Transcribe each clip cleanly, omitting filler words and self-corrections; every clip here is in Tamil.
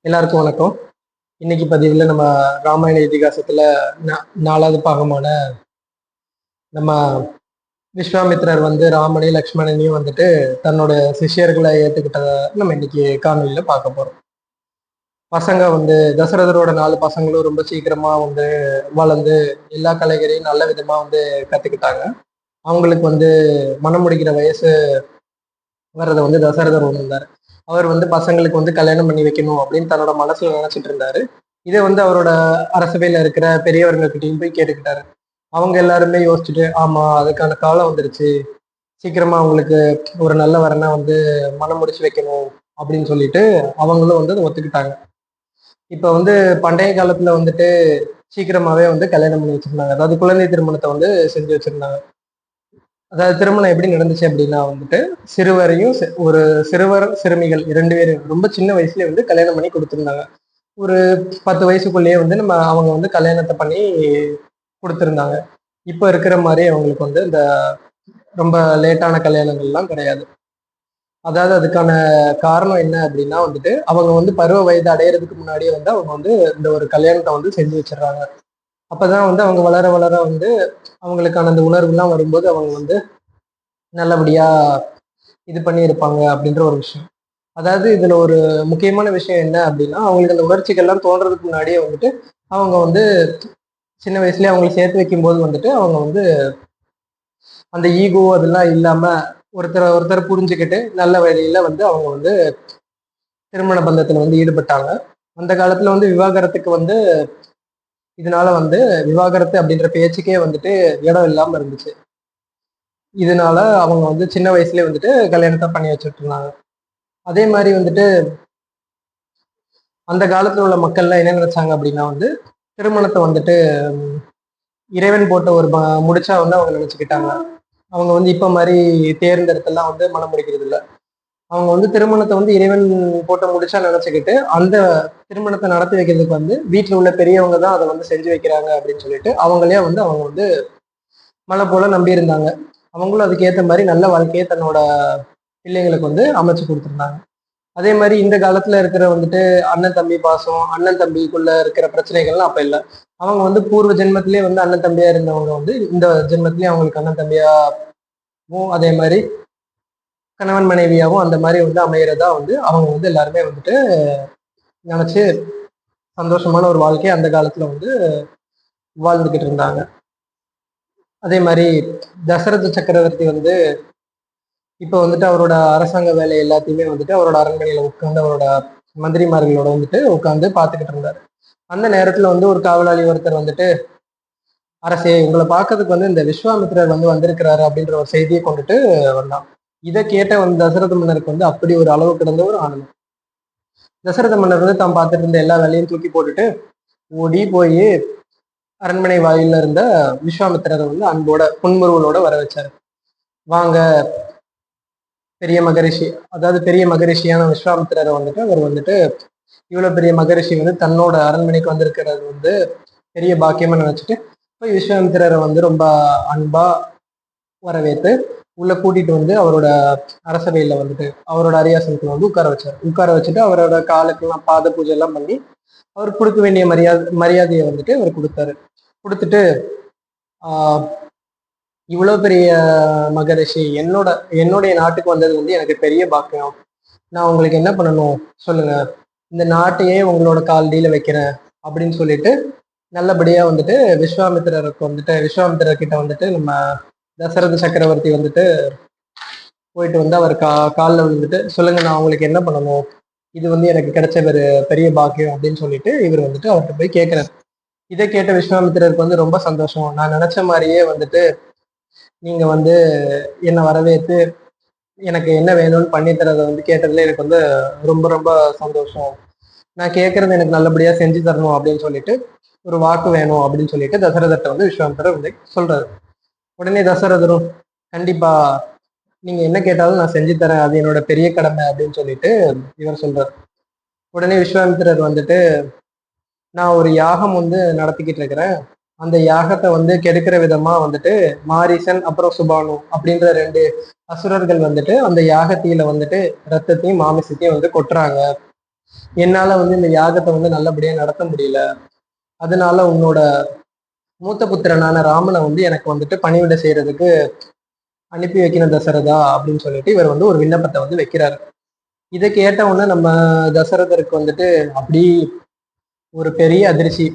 எல்லாருக்கும் வணக்கம். இன்னைக்கு பதிவில் நம்ம ராமாயண இதிகாசத்துல 4வது பாகமான நம்ம விஸ்வாமித்திரர் ராமனை லக்ஷ்மணனையும் தன்னோட சிஷ்யர்களை ஏத்துக்கிட்டத நம்ம இன்னைக்கு காணொலியில பார்க்க போறோம். பசங்க தசரதரோட 4 பசங்களும் ரொம்ப சீக்கிரமா வளர்ந்து எல்லா கலைகளையும் நல்ல விதமா கத்துக்கிட்டாங்க. அவங்களுக்கு மனம் முடிக்கிற வயசு வர்றதை தசரதர் உணர்ந்தார். அவர் பசங்களுக்கு கல்யாணம் பண்ணி வைக்கணும் அப்படின்னு தன்னோட மனசுல நினைச்சிட்டு இருந்தாரு. இதை அவரோட அரசவையில இருக்கிற பெரியவர்கள்கிட்டையும் போய் கேட்டுக்கிட்டாரு. அவங்க எல்லாருமே யோசிச்சுட்டு, ஆமா அதுக்கான காலம் வந்துருச்சு, சீக்கிரமா அவங்களுக்கு ஒரு நல்ல வரனா மனம் முடிச்சு வைக்கணும் அப்படின்னு சொல்லிட்டு அவங்களும் அதை ஒத்துக்கிட்டாங்க. இப்ப பண்டைய காலத்துல சீக்கிரமாவே கல்யாணம் பண்ணி வச்சிருந்தாங்க. அதாவது குழந்தை திருமணத்தை செஞ்சு வச்சிருந்தாங்க. அதாவது திருமணம் எப்படி நடந்துச்சு அப்படின்னா சிறுவரையும் ஒரு சிறுவர் சிறுமிகள் 2 பேரும் ரொம்ப சின்ன வயசுலயே கல்யாணம் பண்ணி கொடுத்துருந்தாங்க. ஒரு 10 வயசுக்குள்ளேயே நம்ம அவங்க கல்யாணத்தை பண்ணி கொடுத்துருந்தாங்க. இப்ப இருக்கிற மாதிரி அவங்களுக்கு இந்த ரொம்ப லேட்டான கல்யாணங்கள்லாம் கிடையாது. அதாவது அதுக்கான காரணம் என்ன அப்படின்னா அவங்க பருவ வயது அடையிறதுக்கு முன்னாடியே அவங்க இந்த ஒரு கல்யாணத்தை செஞ்சு வச்சிடுறாங்க. அப்பதான் அவங்க வளர வளர அவங்களுக்கான அந்த உணர்வுலாம் வரும்போது அவங்க நல்லபடியா இது பண்ணி இருப்பாங்க அப்படின்ற ஒரு விஷயம். அதாவது இதுல ஒரு முக்கியமான விஷயம் என்ன அப்படின்னா, அவங்களுக்கு அந்த உணர்ச்சிகள்லாம் தோன்றதுக்கு முன்னாடியே அவங்க சின்ன வயசுலயே அவங்களை சேர்த்து வைக்கும் போது அவங்க அந்த ஈகோ அதெல்லாம் இல்லாம ஒருத்தர் ஒருத்தர் புரிஞ்சுக்கிட்டு நல்ல வழியில அவங்க திருமண பந்தத்துல ஈடுபட்டாங்க. அந்த காலத்துல விவாகரத்துக்கு இதனால விவாகரத்து அப்படின்ற பேச்சுக்கே இடம் இல்லாம இருந்துச்சு. இதனால அவங்க சின்ன வயசுலயே கல்யாணத்தை பண்ணி வச்சுட்டு இருந்தாங்க. அதே மாதிரி அந்த காலத்துல உள்ள மக்கள்லாம் என்ன நினைச்சாங்க அப்படின்னா திருமணத்தை இறைவன் போட்ட ஒரு முடிச்சா அவங்க நினைச்சுக்கிட்டாங்க. அவங்க இப்ப மாதிரி தேர்ந்தெடுத்தெல்லாம் மனம் முடிக்கிறது இல்லை. அவங்க திருமணத்தை இறைவன் போட்ட முடிச்சா நினைச்சுக்கிட்டு அந்த திருமணத்தை நடத்தி வைக்கிறதுக்கு வீட்டுல உள்ள பெரியவங்க தான் அதை செஞ்சு வைக்கிறாங்க அப்படின்னு சொல்லிட்டு அவங்களே அவங்க மலை போல நம்பி இருந்தாங்க. அவங்களும் அதுக்கேற்ற மாதிரி நல்ல வாழ்க்கையை தன்னோட பிள்ளைங்களுக்கு அமைச்சு கொடுத்துருந்தாங்க. அதே மாதிரி இந்த காலத்துல இருக்கிற அண்ணன் தம்பி பாசம், அண்ணன் தம்பிக்குள்ள இருக்கிற பிரச்சனைகள்லாம் அப்ப இல்லை. அவங்க பூர்வ ஜென்மத்திலேயே அண்ணன் தம்பியா இருந்தவங்க இந்த ஜென்மத்திலேயே அவங்களுக்கு அண்ணன் தம்பியாவும் அதே மாதிரி கணவன் மனைவியாவும் அந்த மாதிரி அமையறதா அவங்க எல்லாருமே நினைச்சு சந்தோஷமான ஒரு வாழ்க்கையை அந்த காலத்துல வாழ்ந்துகிட்டு இருந்தாங்க. அதே மாதிரி தசரத சக்கரவர்த்தி இப்போ அவரோட அரசாங்க வேலை எல்லாத்தையுமே அவரோட அரண்மனையில உட்காந்து அவரோட மந்திரிமார்களோட உட்காந்து பார்த்துக்கிட்டு இருந்தாரு. அந்த நேரத்துல ஒரு காவலாளி ஒருத்தர் அரசே உங்களை பார்க்கறதுக்கு இந்த விஸ்வாமித்திரர் வந்திருக்கிறாரு அப்படின்ற ஒரு செய்தியை கொண்டுட்டு வந்தான். இதை கேட்ட தசரத மன்னருக்கு அப்படி ஒரு அளவு கிடந்த ஒரு ஆனந்தம். தசரத மன்னர் தான் பார்த்துட்டு இருந்த எல்லா வேலையும் தூக்கி போட்டுட்டு ஓடி போய் அரண்மனை வாயில இருந்த விஸ்வாமித்திரரை அன்போட புன்முறுவலோட வர வச்சாரு. வாங்க பெரிய மகரிஷி, அதாவது பெரிய மகரிஷியான விஸ்வாமித்திரரை அவர் இவ்வளவு பெரிய மகரிஷி தன்னோட அரண்மனைக்கு வந்திருக்கிறது பெரிய பாக்கியமா நினைச்சிட்டு போய் விஸ்வாமித்திரரை ரொம்ப அன்பா வரவேற்று உள்ள கூட்டிட்டு அவரோட அரசவையில அவரோட அரியாசனத்துல உட்கார வச்சுட்டு அவரோட காலுக்கெல்லாம் பாத பூஜை எல்லாம் பண்ணி அவர் கொடுக்க வேண்டிய மரியாதையை அவர் கொடுத்தாரு. கொடுத்துட்டு இவ்வளவு பெரிய மகரிஷி என்னுடைய நாட்டுக்கு வந்தது எனக்கு பெரிய பாக்கியம். நான் உங்களுக்கு என்ன பண்ணணும் சொல்லுங்க, இந்த நாட்டையே உங்களோட காலடியில வைக்கிறேன் அப்படின்னு சொல்லிட்டு நல்லபடியா விஸ்வாமித்திரருக்கு விஸ்வாமித்திரர்கிட்ட நம்ம தசரத சக்கரவர்த்தி போயிட்டு அவர் காலில் சொல்லுங்க, நான் உங்களுக்கு என்ன பண்ணணும், இது எனக்கு கிடைச்ச ஒரு பெரிய பாக்கியம் அப்படின்னு சொல்லிட்டு இவர் அவர்கிட்ட போய் கேட்கிறாரு. இதை கேட்ட விஸ்வாமித்திரருக்கு ரொம்ப சந்தோஷம். நான் நினைச்ச மாதிரியே நீங்க என்னை வரவேற்று எனக்கு என்ன வேணும்னு பண்ணி தரதை கேட்டதுல எனக்கு ரொம்ப ரொம்ப சந்தோஷம். நான் கேட்கறது எனக்கு நல்லபடியா செஞ்சு தரணும் அப்படின்னு சொல்லிட்டு ஒரு வாக்கு வேணும் அப்படின்னு சொல்லிட்டு தசரதர்கிட்ட விஸ்வாமித்திரர் சொல்றாரு. உடனே தசரதரும் கண்டிப்பா நீங்க என்ன கேட்டாலும் நான் செஞ்சு தரேன், அது என்னோட பெரிய கடமை அப்படின்னு சொல்லிட்டு இவர் சொல்றாரு. உடனே விஸ்வாமித்திரர் நான் ஒரு யாகம் நடத்திக்கிட்டு இருக்கிறேன், அந்த யாகத்தை கெடுக்கிற விதமா மாரீசன் அப்புறம் சுபானு அப்படின்ற 2 அசுரர்கள் அந்த யாகத்தில ரத்தத்தையும் மாமிசத்தையும் கொட்டுறாங்க. என்னால வந்து இந்த யாகத்தை வந்து நல்லபடியா நடத்த முடியல. அதனால உன்னோட மூத்த புத்திரனான ராமனை வந்து எனக்கு வந்துட்டு பணிவிடை செய்யறதுக்கு அனுப்பி வைக்கணும் தசரதா அப்படின்னு சொல்லிட்டு இவர் வந்து ஒரு விண்ணப்பத்தை வந்து வைக்கிறாரு. இதை கேட்ட உடனே நம்ம தசரதருக்கு வந்துட்டு அப்படி ஒரு பெரிய அதிர்ச்சி.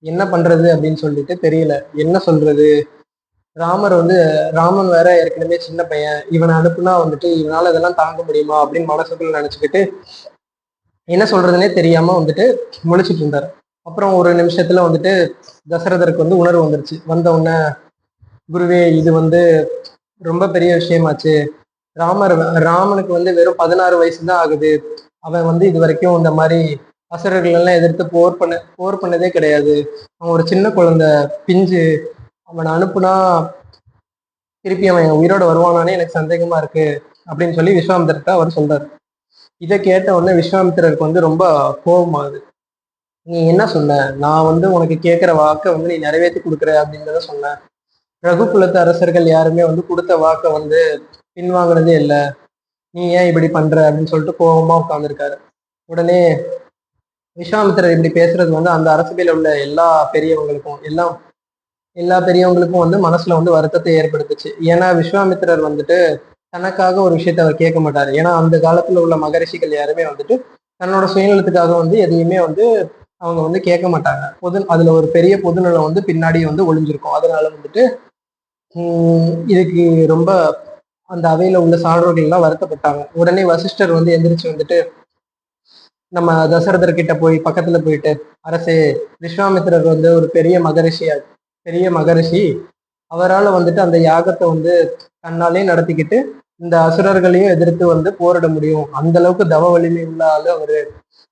என்ன பண்றது அப்படின்னு சொல்லிட்டு தெரியல, என்ன சொல்றது. ராமர் வந்து ராமன் வேற ஏற்கனவே சின்ன பையன், இவனை அனுப்புனா வந்துட்டு இவனால இதெல்லாம் தாங்க முடியுமா அப்படின்னு மனசுக்குள்ள நினைச்சுக்கிட்டு என்ன சொல்றதுன்னே தெரியாம வந்துட்டு முழிச்சிட்டு இருந்தாரு. அப்புறம் ஒரு நிமிஷத்துல வந்துட்டு தசரதருக்கு வந்து உணர்வு வந்துருச்சு. வந்த உடனே, குருவே இது வந்து ரொம்ப பெரிய விஷயமாச்சு. ராமர் ராமனுக்கு வந்து வெறும் 16 வயசு தான் ஆகுது. அவன் வந்து இது வரைக்கும் இந்த மாதிரி அசுரர்கள் எல்லாம் எதிர்த்து போர் பண்ணதே கிடையாது. அவன் ஒரு சின்ன குழந்தை, பிஞ்சு. அவனை அனுப்புனா திருப்பி அவன் உயிரோட வருவானானே எனக்கு சந்தேகமா இருக்கு அப்படின்னு சொல்லி விஸ்வாமித்திரர்கிட்ட அவர் சொல்றாரு. இதை கேட்ட உடனே விஸ்வாமித்திரருக்கு வந்து ரொம்ப கோபமாகுது. நீ என்ன சொன்ன? நான் வந்து உனக்கு கேட்கிற வாக்கை வந்து நீ நிறைவேற்றி கொடுக்குற அப்படின்றத சொன்ன. ரகுகுலத்து அரசர்கள் யாருமே வந்து கொடுத்த வாக்கை வந்து பின்வாங்கினதே இல்லை. நீ ஏன் இப்படி பண்ற அப்படின்னு சொல்லிட்டு கோபமா உட்கார்ந்துருக்காரு. உடனே விஸ்வாமித்திரர் இப்படி பேசுறது வந்து அந்த அரசபையில உள்ள எல்லா பெரியவங்களுக்கும் வந்து மனசுல வந்து வருத்தத்தை ஏற்படுத்துச்சு. ஏன்னா விஸ்வாமித்திரர் வந்துட்டு தனக்காக ஒரு விஷயத்த அவர் கேட்க மாட்டாரு. ஏன்னா அந்த காலத்துல உள்ள மகரிஷிகள் யாருமே வந்துட்டு தன்னோட சுயநலத்துக்காக வந்து எதையுமே வந்து அவங்க வந்து கேட்க மாட்டாங்க. அதுல ஒரு பெரிய பொதுநலம் வந்து பின்னாடி வந்து ஒளிஞ்சிருக்கும். அதனால வந்துட்டு இதுக்கு ரொம்ப அந்த அவையில உள்ள சான்றோர்கள் எல்லாம் வருத்தப்பட்டாங்க. உடனே வசிஷ்டர் வந்து எந்திரிச்சு வந்துட்டு நம்ம தசரதர் கிட்ட போய் பக்கத்துல போயிட்டு, அரசே, விஸ்வாமித்திரர் வந்து ஒரு பெரிய மகரிஷி. அவரால் வந்துட்டு அந்த யாகத்தை வந்து தன்னாலே நடத்திக்கிட்டு இந்த அசுரர்களையும் எதிர்த்து வந்து போரிட முடியும். அந்த அளவுக்கு தவ வலிமை உள்ள ஆளு அவரு.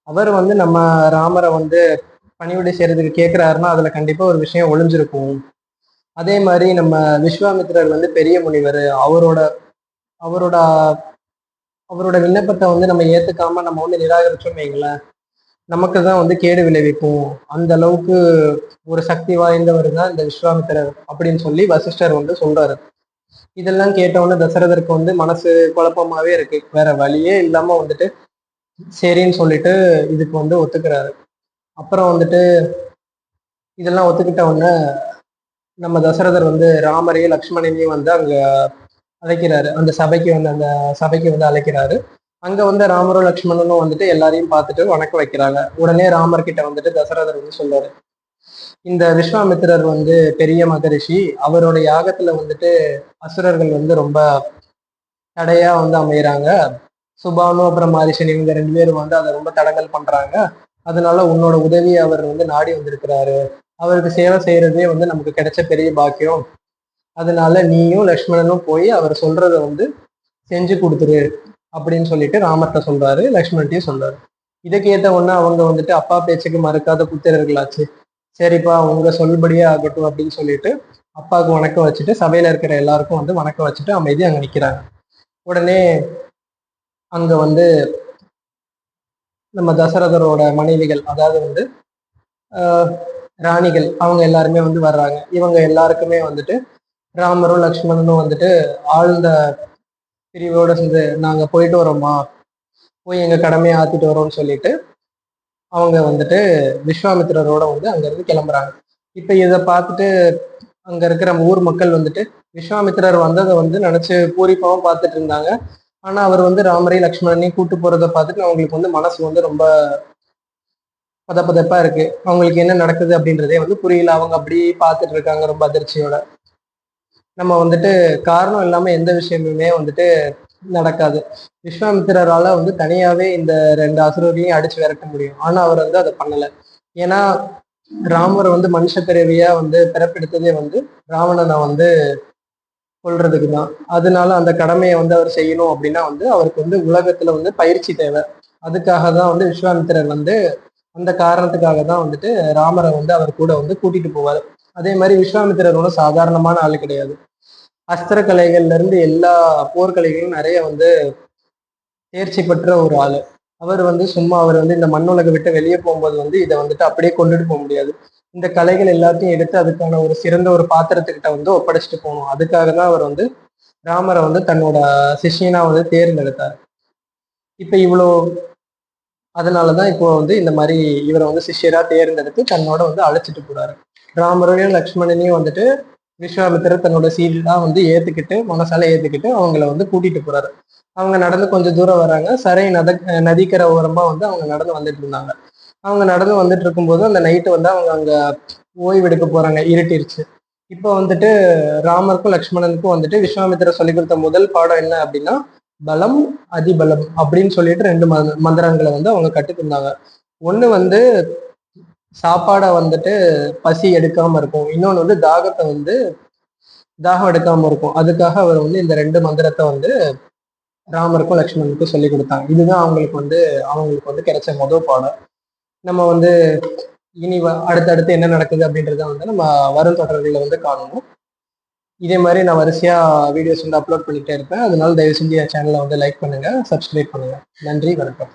அவர் வந்து நம்ம ராமரை வந்து பணிவிடை செய்யறதுக்கு கேட்கிறாருன்னா அதுல கண்டிப்பா ஒரு விஷயம் ஒளிஞ்சிருக்கும். அதே மாதிரி நம்ம விஸ்வாமித்திரர் வந்து பெரிய முனிவர். அவரோட அவரோட அவரோட விண்ணப்பத்தை வந்து நம்ம ஏத்துக்காம நம்ம வந்து நிராகரிச்சோம்னு வைங்களேன், நமக்கு தான் வந்து கேடு விளைவிக்கும். அந்த அளவுக்கு ஒரு சக்தி வாய்ந்தவர் தான் இந்த விஸ்வாமித்திரர் அப்படின்னு சொல்லி வசிஷ்டர் வந்து சொல்றாரு. இதெல்லாம் கேட்டவுடனே தசரதருக்கு வந்து மனசு குழப்பமாவே இருக்கு. வேற வழியே இல்லாம வந்துட்டு சரின்னு சொல்லிட்டு இதுக்கு வந்து ஒத்துக்கிறாரு. அப்புறம் வந்துட்டு இதெல்லாம் ஒத்துக்கிட்ட உடனே நம்ம தசரதர் வந்து ராமரையும் லக்ஷ்மணனையும் வந்து அங்க அழைக்கிறாரு. அந்த சபைக்கு வந்து அழைக்கிறாரு. அங்க வந்து ராமரும் லக்ஷ்மணனும் வந்துட்டு எல்லாரையும் பார்த்துட்டு வணக்க வைக்கிறாங்க. உடனே ராமர் கிட்ட வந்துட்டு தசரதர் வந்து சொல்றாரு, இந்த விஸ்வாமித்திரர் வந்து பெரிய மகரிஷி. அவரோட யாகத்துல வந்துட்டு அசுரர்கள் வந்து ரொம்ப தடையா வந்து அமையறாங்க. சுபானு அப்புறம் மாரிஷன் இவங்க 2 பேரும் வந்து அதை ரொம்ப தடங்கல் பண்றாங்க. அதனால உன்னோட உதவி அவர் வந்து நாடி வந்திருக்கிறாரு. அவருக்கு சேவை செய்யறதே வந்து நமக்கு கிடைச்ச பெரிய பாக்கியம். அதனால நீயும் லக்ஷ்மணனும் போய் அவர் சொல்றத வந்து செஞ்சு கொடுத்துரு அப்படின்னு சொல்லிட்டு ராமர்கிட்ட சொல்றாரு, லக்ஷ்மண்ட்டையும் சொல்றாரு. இதை கேட்ட உடனே அவங்க வந்துட்டு அப்பா பேச்சுக்கு மறுக்காத புத்திரர்களாச்சு. சரிப்பா, உங்க சொல்படியே ஆகட்டும் அப்படின்னு சொல்லிட்டு அப்பாவுக்கு வணக்கம் வச்சுட்டு சபையில இருக்கிற எல்லாருக்கும் வந்து வணக்கம் வச்சுட்டு அமைதி அங்க நிக்கிறாங்க. உடனே அங்க வந்து நம்ம தசரதரோட மனைவிகள், அதாவது வந்து ராணிகள், அவங்க எல்லாருமே வந்து வர்றாங்க. இவங்க எல்லாருக்குமே வந்துட்டு ராமரும் லக்ஷ்மணனும் வந்துட்டு ஆழ்ந்த பிரிவோட சேர்ந்து நாங்க போயிட்டு வரோம்மா, போய் எங்க கடமையை ஆத்திட்டு வரோம்னு சொல்லிட்டு அவங்க வந்துட்டு விஸ்வாமித்திரரோட வந்து அங்க இருந்து கிளம்புறாங்க. இப்ப இதை பார்த்துட்டு அங்க இருக்கிற ஊர் மக்கள் வந்துட்டு விஸ்வாமித்திரர் வந்ததை வந்து நினைச்சு பூரிப்பாவும் பார்த்துட்டு இருந்தாங்க. ஆனா அவர் வந்து ராமரையும் லக்ஷ்மணனையும் கூட்டு போறதை பார்த்துட்டு அவங்களுக்கு வந்து மனசு வந்து ரொம்ப பதப்பதப்பா இருக்கு. அவங்களுக்கு என்ன நடக்குது அப்படின்றதே வந்து புரியல. அவங்க அப்படி பார்த்துட்டு இருக்காங்க ரொம்ப அதிர்ச்சியோட. நம்ம வந்துட்டு காரணம் இல்லாம எந்த விஷயமுமே வந்துட்டு நடக்காது. விஸ்வாமித்திரரால வந்து தனியாவே இந்த 2 அசுரரையும் அடிச்சு விரட்ட முடியும். ஆனா அவர் வந்து அதை பண்ணல. ஏன்னா ராமர் வந்து மனுஷ பிறவியா வந்து பிறப்பெடுத்ததே வந்து ராவணனை வந்து கொல்றதுக்கு தான். அதனால அந்த கடமையை வந்து அவர் செய்யணும் அப்படின்னா வந்து அவருக்கு வந்து உலகத்துல வந்து பயிற்சி தேவை. அதுக்காக தான் வந்து விஸ்வாமித்திரர் வந்து அந்த காரணத்துக்காக தான் வந்துட்டு ராமரை வந்து அவர் கூட வந்து கூட்டிட்டு போவார். அதே மாதிரி விஸ்வாமித்திரர் ஒன்றும் சாதாரணமான ஆளு கிடையாது. அஸ்திர கலைகள்ல இருந்து எல்லா போர்க்கலைகளும் நிறைய வந்து தேர்ச்சி பெற்ற ஒரு ஆளு. அவர் வந்து சும்மா அவர் வந்து இந்த மண்ணுலகை விட்டு வெளியே போகும்போது வந்து இதை வந்துட்டு அப்படியே கொண்டுட்டு போக முடியாது. இந்த கலைகள் எல்லாத்தையும் எடுத்து அதுக்கான ஒரு சிறந்த ஒரு பாத்திரத்துக்கிட்ட வந்து ஒப்படைச்சிட்டு போகணும். அதுக்காக தான் அவர் வந்து ராமரை வந்து தன்னோட சிஷியனா வந்து தேர்ந்தெடுத்தார். இப்ப இவ்வளோ அதனாலதான் இப்போ வந்து இந்த மாதிரி இவரை வந்து சிஷ்யரா தேர்ந்தெடுத்து தன்னோட வந்து அழைச்சிட்டு போறாரு. ராமரையும் லக்ஷ்மணனையும் வந்துட்டு விஸ்வாமித்திரர் தன்னோட சீடா வந்து ஏத்துக்கிட்டு மனசால ஏத்துக்கிட்டு அவங்கள வந்து கூட்டிட்டு போறாரு. அவங்க நடந்து கொஞ்சம் தூரம் வராங்க. சரை நதிக்கரை ஓரமா வந்து அவங்க நடந்து வந்துட்டு இருந்தாங்க. அவங்க நடந்து வந்துட்டு இருக்கும்போது அந்த நைட்டு வந்து அவங்க அங்க ஓய்வெடுக்க போறாங்க, இருட்டிருச்சு. இப்போ வந்துட்டு ராமருக்கும் லக்ஷ்மணனுக்கும் வந்துட்டு விஸ்வாமித்திரர் சொல்லி கொடுத்த முதல் பாடம் என்ன அப்படின்னா, பலம் அதிபலம் அப்படின்னு சொல்லிட்டு ரெண்டு மந்திரங்களை வந்து அவங்க கற்றுக்கிருந்தாங்க. ஒண்ணு வந்து சாப்பாடை வந்துட்டு பசி எடுக்காம இருக்கும், இன்னொன்னு வந்து தாகம் எடுக்காம இருக்கும். அதுக்காக அவர் வந்து இந்த ரெண்டு மந்திரத்தை வந்து ராமருக்கும் லக்ஷ்மணனுக்கும் சொல்லி கொடுத்தாங்க. இதுதான் அவங்களுக்கு வந்து கிடைச்ச முதல் பாடம். நம்ம வந்து இனி அடுத்தடுத்து என்ன நடக்குது அப்படின்றத வந்து நம்ம வரும் தொடர்களில் வந்து காணணும். இதே மாதிரி நான் வரிசையா வீடியோஸ் வந்து அப்லோட் பண்ணிட்டே இருப்பேன். அதனால தயவு செஞ்சு என் சேனலை வந்து லைக் பண்ணுங்க, சப்ஸ்கிரைப் பண்ணுங்க. நன்றி, வணக்கம்.